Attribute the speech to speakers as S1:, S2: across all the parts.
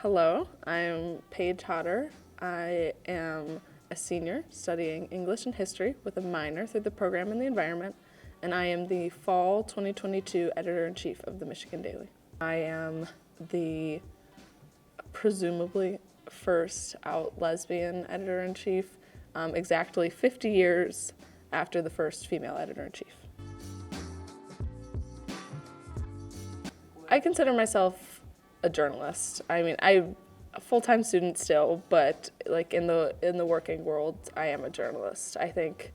S1: Hello, I'm Paige Hodder. I am a senior studying English and history with a minor through the program in the environment, and I am the fall 2022 editor-in-chief of the Michigan Daily. I am the presumably first out lesbian editor-in-chief, exactly 50 years after the first female editor-in-chief. I consider myself a journalist. I mean, I'm a full-time student still, but like in the working world, I am a journalist. I think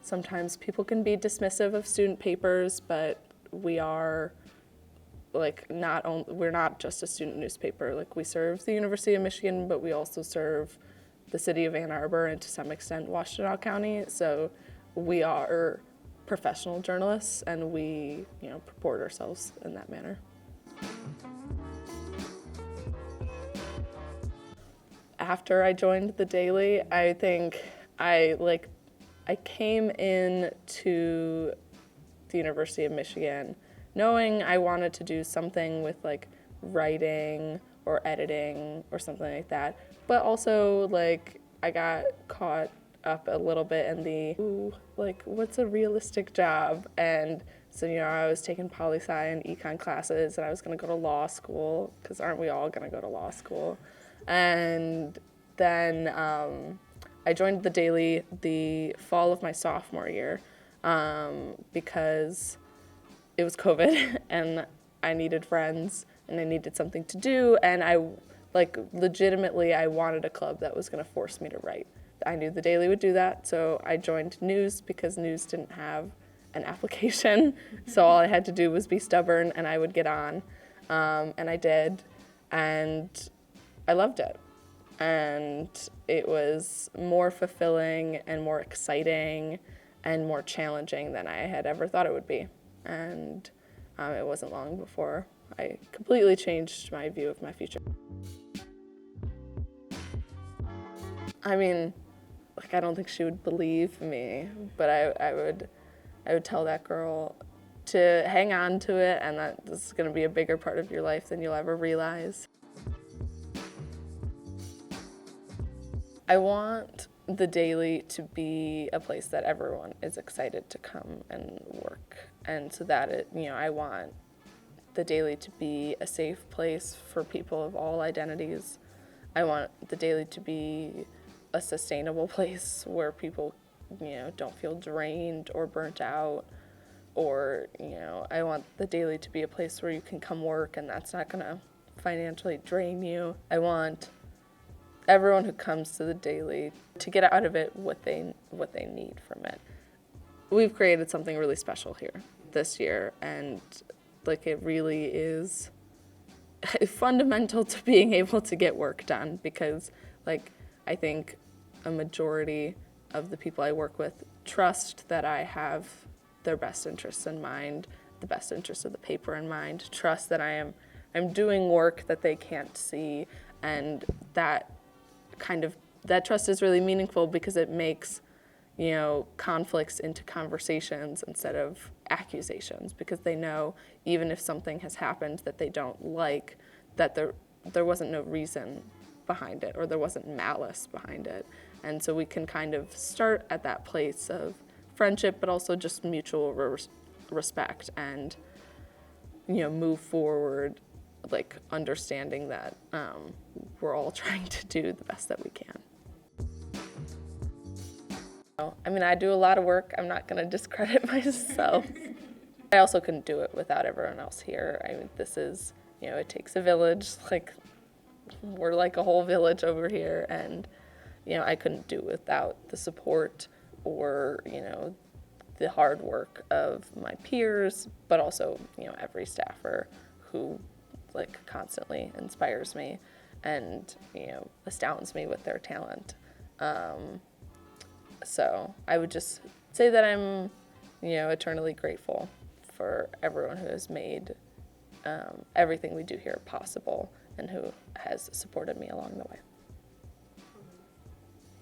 S1: sometimes people can be dismissive of student papers, but we are we're not just a student newspaper. Like, we serve the University of Michigan, but we also serve the city of Ann Arbor and to some extent Washtenaw County. So we are professional journalists, and we purport ourselves in that manner. After I joined the Daily, I think I came in to the University of Michigan knowing I wanted to do something with like writing or editing or something like that, but also I got caught up a little bit in the what's a realistic job. And so I was taking poli-sci and econ classes, and I was going to go to law school, because aren't we all going to go to law school? And then I joined the Daily the fall of my sophomore year because it was COVID and I needed friends and I needed something to do, and I legitimately I wanted a club that was going to force me to write. I knew the Daily would do that, so I joined News because News didn't have an application, so all I had to do was be stubborn and I would get on, and I did, and I loved it. And it was more fulfilling and more exciting and more challenging than I had ever thought it would be. And it wasn't long before I completely changed my view of my future. I mean, I don't think she would believe me, but I would tell that girl to hang on to it, and that this is going to be a bigger part of your life than you'll ever realize. I want the Daily to be a place that everyone is excited to come and work, and so that I want the Daily to be a safe place for people of all identities. I want the Daily to be a sustainable place where people, don't feel drained or burnt out, or, I want the Daily to be a place where you can come work and that's not gonna financially drain you. I want everyone who comes to the Daily to get out of it what they need from it. We've created something really special here this year, and it really is fundamental to being able to get work done, because I think a majority of the people I work with trust that I have their best interests in mind, the best interests of the paper in mind, trust that I'm doing work that they can't see, and that trust is really meaningful because it makes conflicts into conversations instead of accusations, because they know even if something has happened that they don't like, that there wasn't no reason behind it, or there wasn't malice behind it. And so we can kind of start at that place of friendship, but also just mutual respect, and move forward understanding that we're all trying to do the best that we can. I mean, I do a lot of work. I'm not going to discredit myself. I also couldn't do it without everyone else here. I mean, this is, it takes a village. We're like a whole village over here, and, I couldn't do it without the support or, the hard work of my peers, but also, every staffer who constantly inspires me and, astounds me with their talent. So I would just say that I'm, eternally grateful for everyone who has made everything we do here possible and who has supported me along the way.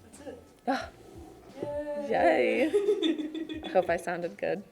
S2: That's it.
S1: Oh, yay! I hope I sounded good.